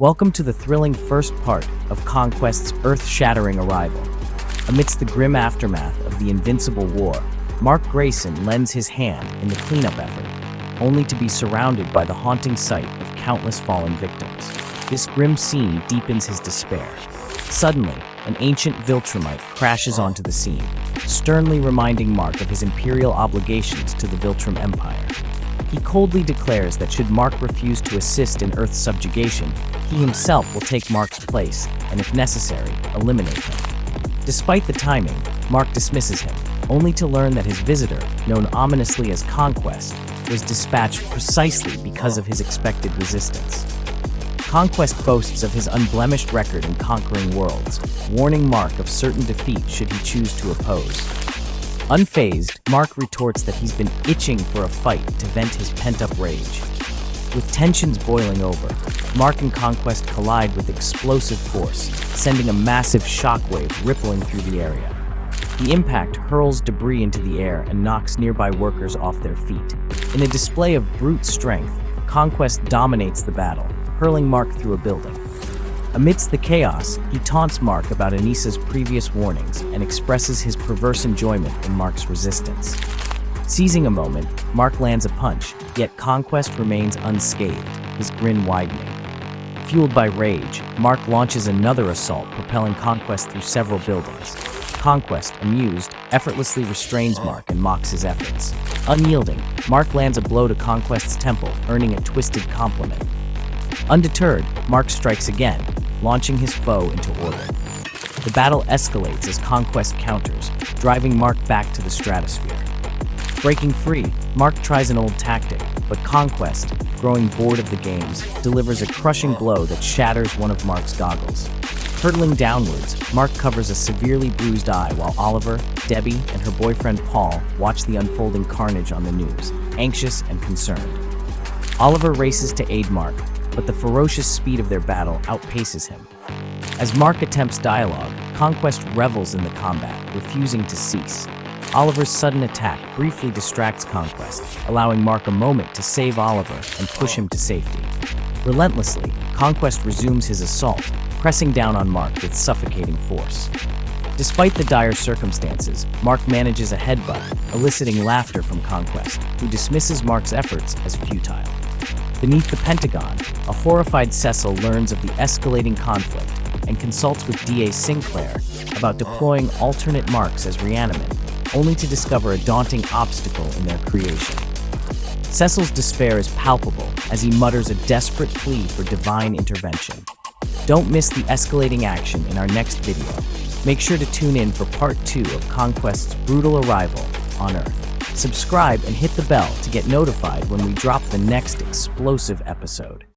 Welcome to the thrilling first part of Conquest's earth-shattering arrival. Amidst the grim aftermath of the Invincible War, Mark Grayson lends his hand in the cleanup effort, only to be surrounded by the haunting sight of countless fallen victims. This grim scene deepens his despair. Suddenly, an ancient Viltrumite crashes onto the scene, sternly reminding Mark of his imperial obligations to the Viltrum Empire. He coldly declares that should Mark refuse to assist in Earth's subjugation, he himself will take Mark's place and, if necessary, eliminate him. Despite the timing, Mark dismisses him, only to learn that his visitor, known ominously as Conquest, was dispatched precisely because of his expected resistance. Conquest boasts of his unblemished record in conquering worlds, warning Mark of certain defeat should he choose to oppose. Unfazed, Mark retorts that he's been itching for a fight to vent his pent-up rage. With tensions boiling over, Mark and Conquest collide with explosive force, sending a massive shockwave rippling through the area. The impact hurls debris into the air and knocks nearby workers off their feet. In a display of brute strength, Conquest dominates the battle, hurling Mark through a building. Amidst the chaos, he taunts Mark about Anissa's previous warnings and expresses his perverse enjoyment in Mark's resistance. Seizing a moment, Mark lands a punch, yet Conquest remains unscathed, his grin widening. Fueled by rage, Mark launches another assault, propelling Conquest through several buildings. Conquest, amused, effortlessly restrains Mark and mocks his efforts. Unyielding, Mark lands a blow to Conquest's temple, earning a twisted compliment. Undeterred, Mark strikes again, launching his foe into orbit. The battle escalates as Conquest counters, driving Mark back to the stratosphere. Breaking free, Mark tries an old tactic, but Conquest, growing bored of the games, delivers a crushing blow that shatters one of Mark's goggles. Hurtling downwards, Mark covers a severely bruised eye while Oliver, Debbie, and her boyfriend Paul watch the unfolding carnage on the news, anxious and concerned. Oliver races to aid Mark, but the ferocious speed of their battle outpaces him. As Mark attempts dialogue, Conquest revels in the combat, refusing to cease. Oliver's sudden attack briefly distracts Conquest, allowing Mark a moment to save Oliver and push him to safety. Relentlessly, Conquest resumes his assault, pressing down on Mark with suffocating force. Despite the dire circumstances, Mark manages a headbutt, eliciting laughter from Conquest, who dismisses Mark's efforts as futile. Beneath the Pentagon, a horrified Cecil learns of the escalating conflict and consults with DA Sinclair about deploying alternate Marks as reanimate, only to discover a daunting obstacle in their creation. Cecil's despair is palpable as he mutters a desperate plea for divine intervention. Don't miss the escalating action in our next video. Make sure to tune in for part 2 of Conquest's brutal arrival on Earth. Subscribe and hit the bell to get notified when we drop the next explosive episode.